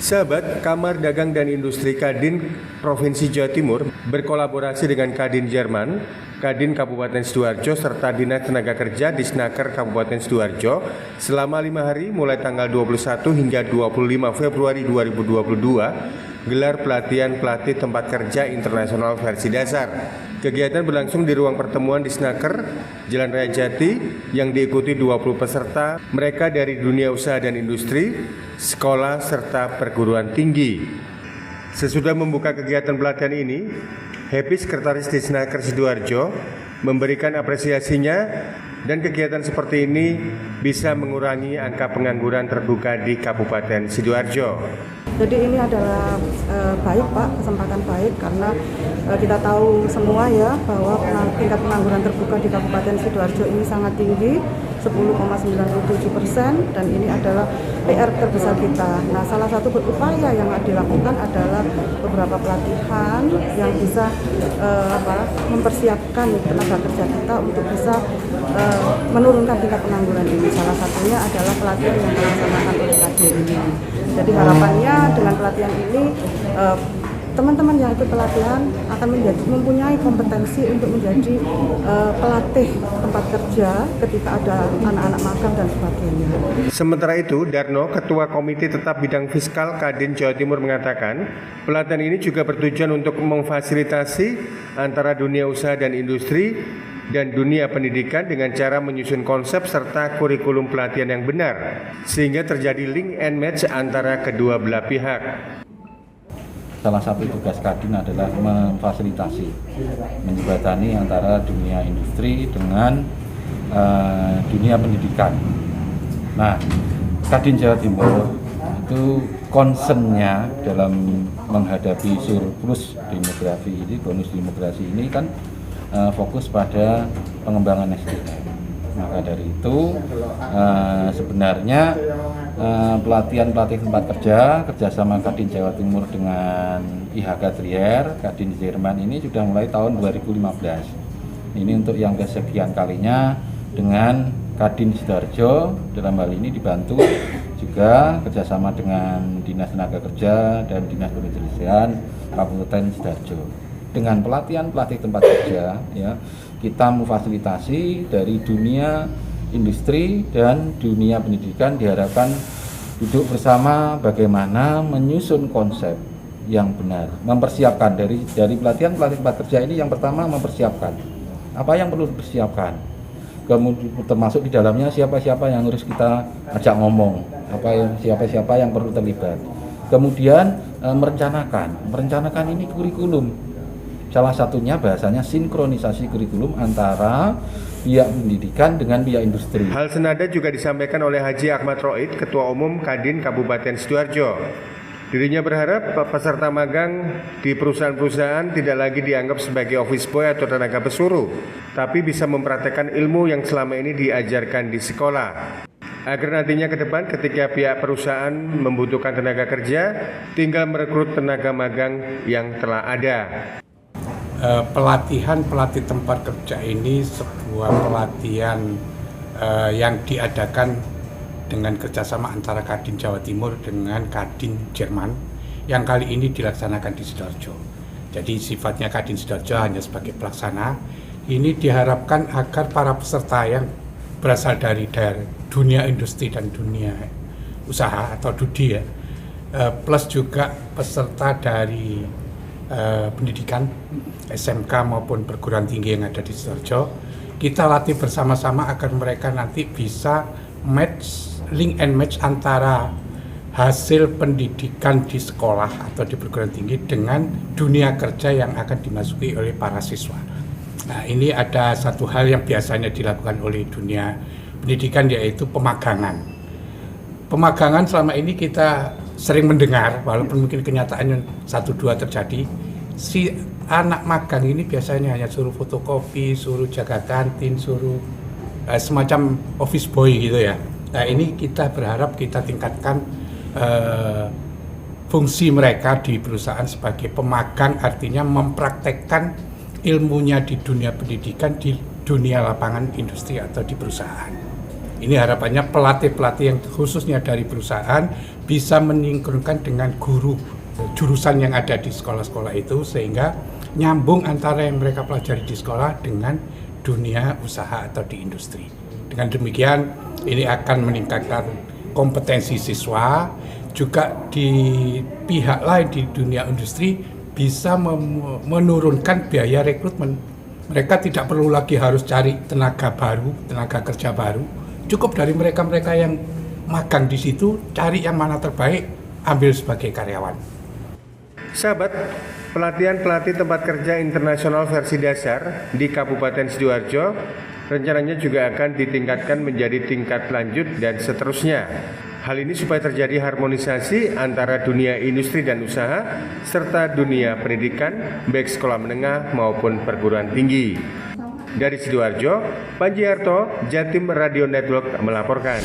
Sahabat, Kamar Dagang dan Industri Kadin Provinsi Jawa Timur berkolaborasi dengan Kadin Jerman, Kadin Kabupaten Sidoarjo, serta Dinas Tenaga Kerja Disnaker Kabupaten Sidoarjo selama 5 hari mulai tanggal 21 hingga 25 Februari 2022 gelar pelatihan pelatih tempat kerja internasional versi dasar. Kegiatan berlangsung di ruang pertemuan Disnaker, Jalan Raya Jati, yang diikuti 20 peserta, mereka dari dunia usaha dan industri, sekolah, serta perguruan tinggi. Sesudah membuka kegiatan pelatihan ini, Happy Sekretaris Disnaker Sidoarjo memberikan apresiasinya dan kegiatan seperti ini bisa mengurangi angka pengangguran terbuka di Kabupaten Sidoarjo. Jadi ini adalah baik Pak, kesempatan baik karena kita tahu semua ya bahwa tingkat pengangguran terbuka di Kabupaten Sidoarjo ini sangat tinggi, 10,97%, dan ini adalah PR terbesar kita. Nah, salah satu berupaya yang dilakukan adalah beberapa pelatihan yang bisa mempersiapkan tenaga kerja kita untuk bisa menurunkan tingkat pengangguran ini. Salah satunya adalah pelatihan yang dilaksanakan oleh Kadin ini. Jadi harapannya dengan pelatihan ini teman-teman yang ikut pelatihan akan mempunyai kompetensi untuk menjadi pelatih tempat kerja ketika ada anak-anak magang dan sebagainya. Sementara itu, Darno, Ketua Komite Tetap Bidang Fiskal Kadin Jawa Timur mengatakan, pelatihan ini juga bertujuan untuk memfasilitasi antara dunia usaha dan industri dan dunia pendidikan dengan cara menyusun konsep serta kurikulum pelatihan yang benar, sehingga terjadi link and match antara kedua belah pihak. Salah satu tugas Kadin adalah memfasilitasi, menjembatani antara dunia industri dengan dunia pendidikan. Nah, Kadin Jawa Timur itu concernnya dalam menghadapi surplus demografi ini, bonus demografi ini kan fokus pada pengembangan SDM. Maka dari itu sebenarnya pelatihan tempat kerja kerjasama Kadin Jawa Timur dengan IHK Trier, Kadin Jerman ini sudah mulai tahun 2015. Ini untuk yang kesekian kalinya dengan Kadin Sidoarjo, dalam hal ini dibantu juga kerjasama dengan Dinas Tenaga Kerja dan Dinas Perindustrian Kabupaten Sidoarjo. Dengan pelatihan pelatih tempat kerja, ya, kita memfasilitasi dari dunia industri dan dunia pendidikan, diharapkan duduk bersama bagaimana menyusun konsep yang benar, mempersiapkan dari pelatihan pelatih tempat kerja ini. Yang pertama, mempersiapkan apa yang perlu dipersiapkan, kemudian termasuk di dalamnya siapa-siapa yang harus kita ajak ngomong, siapa-siapa yang perlu terlibat. Kemudian merencanakan ini kurikulum. Salah satunya bahasanya sinkronisasi kurikulum antara pihak pendidikan dengan pihak industri. Hal senada juga disampaikan oleh Haji Ahmad Roid, Ketua Umum Kadin Kabupaten Sidoarjo. Dirinya berharap peserta magang di perusahaan-perusahaan tidak lagi dianggap sebagai office boy atau tenaga pesuruh, tapi bisa mempraktekkan ilmu yang selama ini diajarkan di sekolah. Agar nantinya ke depan ketika pihak perusahaan membutuhkan tenaga kerja, tinggal merekrut tenaga magang yang telah ada. Pelatihan pelatih tempat kerja ini sebuah pelatihan yang diadakan dengan kerjasama antara Kadin Jawa Timur dengan Kadin Jerman yang kali ini dilaksanakan di Sidoarjo. Jadi sifatnya Kadin Sidoarjo hanya sebagai pelaksana. Ini diharapkan agar para peserta yang berasal dari dunia industri dan dunia usaha atau DUDI, plus juga peserta dari pendidikan SMK maupun perguruan tinggi yang ada di Sidoarjo, kita latih bersama-sama agar mereka nanti bisa link and match antara hasil pendidikan di sekolah atau di perguruan tinggi dengan dunia kerja yang akan dimasuki oleh para siswa. Nah, ini ada satu hal yang biasanya dilakukan oleh dunia pendidikan, yaitu pemagangan. Pemagangan selama ini kita sering mendengar, walaupun mungkin kenyataannya 1-2 terjadi, si anak magang ini biasanya hanya suruh fotokopi, suruh jaga kantin, suruh semacam office boy gitu ya. Nah, ini kita berharap kita tingkatkan fungsi mereka di perusahaan sebagai pemagang, artinya mempraktekkan ilmunya di dunia pendidikan, di dunia lapangan industri atau di perusahaan. Ini harapannya pelatih-pelatih yang khususnya dari perusahaan bisa mensinkronkan dengan guru jurusan yang ada di sekolah-sekolah itu, sehingga nyambung antara yang mereka pelajari di sekolah dengan dunia usaha atau di industri. Dengan demikian ini akan meningkatkan kompetensi siswa, juga di pihak lain di dunia industri bisa menurunkan biaya rekrutmen. Mereka tidak perlu lagi harus cari tenaga baru, tenaga kerja baru. Cukup dari mereka-mereka yang magang di situ, cari yang mana terbaik, ambil sebagai karyawan. Sahabat, pelatihan pelatih tempat kerja internasional versi dasar di Kabupaten Sidoarjo rencananya juga akan ditingkatkan menjadi tingkat lanjut dan seterusnya. Hal ini supaya terjadi harmonisasi antara dunia industri dan usaha serta dunia pendidikan baik sekolah menengah maupun perguruan tinggi. Dari Sidoarjo, Panji Harto, Jatim Radio Network melaporkan.